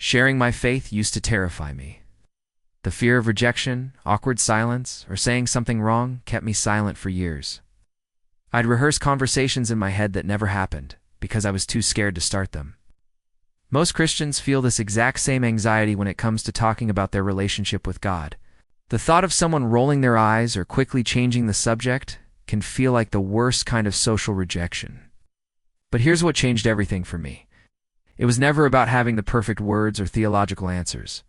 Sharing my faith used to terrify me. The fear of rejection, awkward silence, or saying something wrong kept me silent for years. I'd rehearse conversations in my head that never happened because I was too scared to start them. Most Christians feel this exact same anxiety when it comes to talking about their relationship with God. The thought of someone rolling their eyes or quickly changing the subject can feel like the worst kind of social rejection. But here's what changed everything for me. It was never about having the perfect words or theological answers.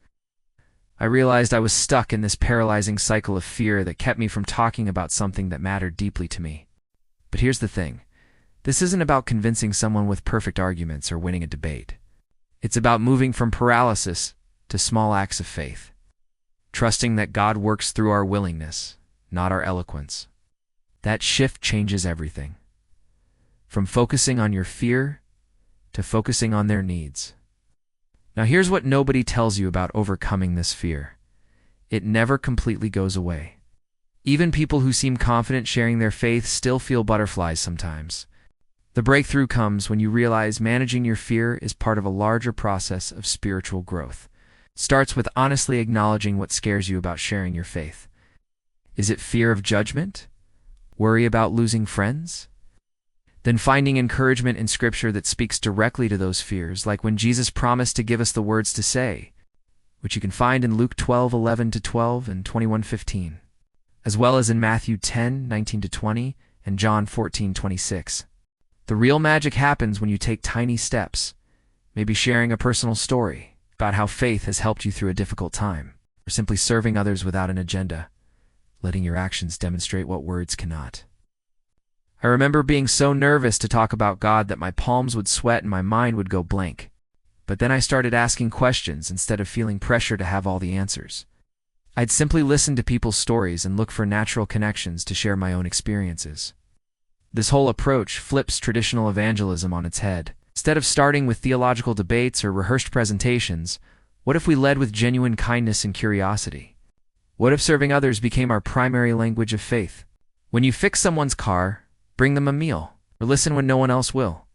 I realized I was stuck in this paralyzing cycle of fear that kept me from talking about something that mattered deeply to me. But here's the thing. This isn't about convincing someone with perfect arguments or winning a debate. It's about moving from paralysis to small acts of faith, trusting that God works through our willingness, not our eloquence. That shift changes everything. From focusing on your fear to focusing on their needs. Now here's what nobody tells you about overcoming this fear. It never completely goes away. Even people who seem confident sharing their faith still feel butterflies sometimes. The breakthrough comes when you realize managing your fear is part of a larger process of spiritual growth. It starts with honestly acknowledging what scares you about sharing your faith. Is it fear of judgment? Worry about losing friends? Then finding encouragement in Scripture that speaks directly to those fears, like when Jesus promised to give us the words to say, which you can find in Luke 12:11-12 and 21:15, as well as in Matthew 10:19-20 and John 14:26. The real magic happens when you take tiny steps, maybe sharing a personal story about how faith has helped you through a difficult time, or simply serving others without an agenda, letting your actions demonstrate what words cannot. I remember being so nervous to talk about God that my palms would sweat and my mind would go blank. But then I started asking questions instead of feeling pressure to have all the answers. I'd simply listen to people's stories and look for natural connections to share my own experiences. This whole approach flips traditional evangelism on its head. Instead of starting with theological debates or rehearsed presentations, what if we led with genuine kindness and curiosity? What if serving others became our primary language of faith? When you fix someone's car, bring them a meal, or listen when no one else will,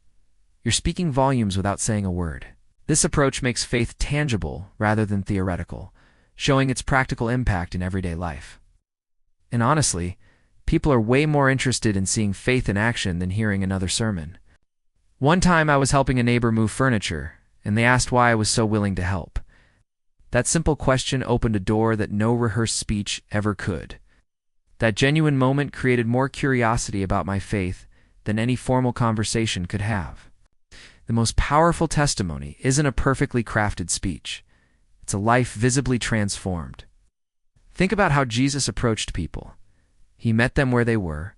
you're speaking volumes without saying a word. This approach makes faith tangible rather than theoretical, showing its practical impact in everyday life. And honestly, people are way more interested in seeing faith in action than hearing another sermon. One time I was helping a neighbor move furniture, and they asked why I was so willing to help. That simple question opened a door that no rehearsed speech ever could. That genuine moment created more curiosity about my faith than any formal conversation could have. The most powerful testimony isn't a perfectly crafted speech. It's a life visibly transformed. Think about how Jesus approached people. He met them where they were,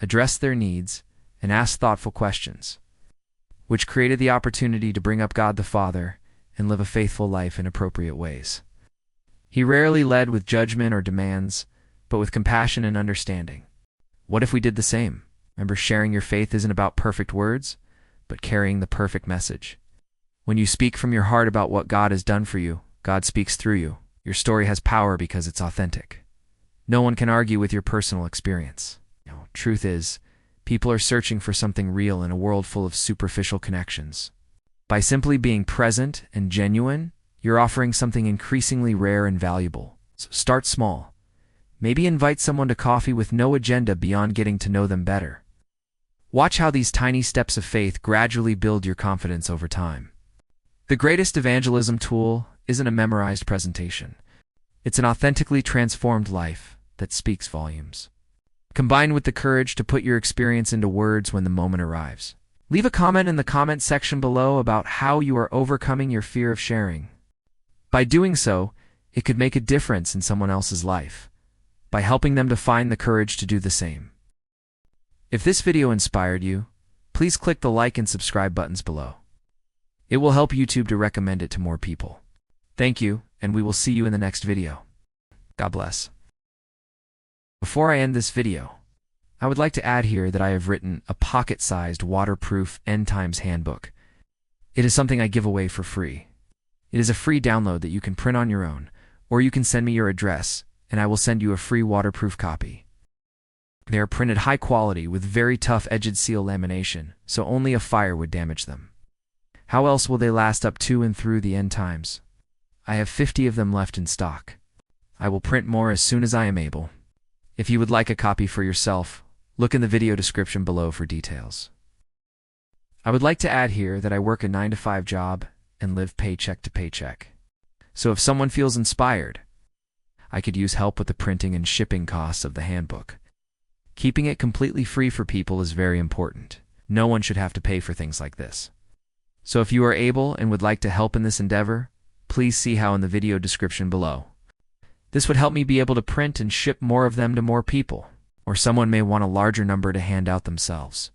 addressed their needs, and asked thoughtful questions, which created the opportunity to bring up God the Father and live a faithful life in appropriate ways. He rarely led with judgment or demands, but with compassion and understanding. What if we did the same? Remember, sharing your faith isn't about perfect words, but carrying the perfect message. When you speak from your heart about what God has done for you, God speaks through you. Your story has power because it's authentic. No one can argue with your personal experience. Truth is, people are searching for something real in a world full of superficial connections. By simply being present and genuine, you're offering something increasingly rare and valuable. So start small. Maybe invite someone to coffee with no agenda beyond getting to know them better. Watch how these tiny steps of faith gradually build your confidence over time. The greatest evangelism tool isn't a memorized presentation. It's an authentically transformed life that speaks volumes. Combined with the courage to put your experience into words when the moment arrives. Leave a comment in the comment section below about how you are overcoming your fear of sharing. By doing so, it could make a difference in someone else's life, by helping them to find the courage to do the same. If this video inspired you, please click the like and subscribe buttons below. It will help YouTube to recommend it to more people. Thank you, and we will see you in the next video. God bless. Before I end this video, I would like to add here that I have written a pocket-sized waterproof end times handbook. It is something I give away for free. It is a free download that you can print on your own, or you can send me your address, and I will send you a free waterproof copy. They are printed high quality with very tough edged seal lamination, so only a fire would damage them. How else will they last up to and through the end times? I have 50 of them left in stock. I will print more as soon as I am able. If you would like a copy for yourself, look in the video description below for details. I would like to add here that I work a 9-to-5 job and live paycheck to paycheck. So if someone feels inspired, I could use help with the printing and shipping costs of the handbook. Keeping it completely free for people is very important. No one should have to pay for things like this. So if you are able and would like to help in this endeavor, please see how in the video description below. This would help me be able to print and ship more of them to more people, or someone may want a larger number to hand out themselves.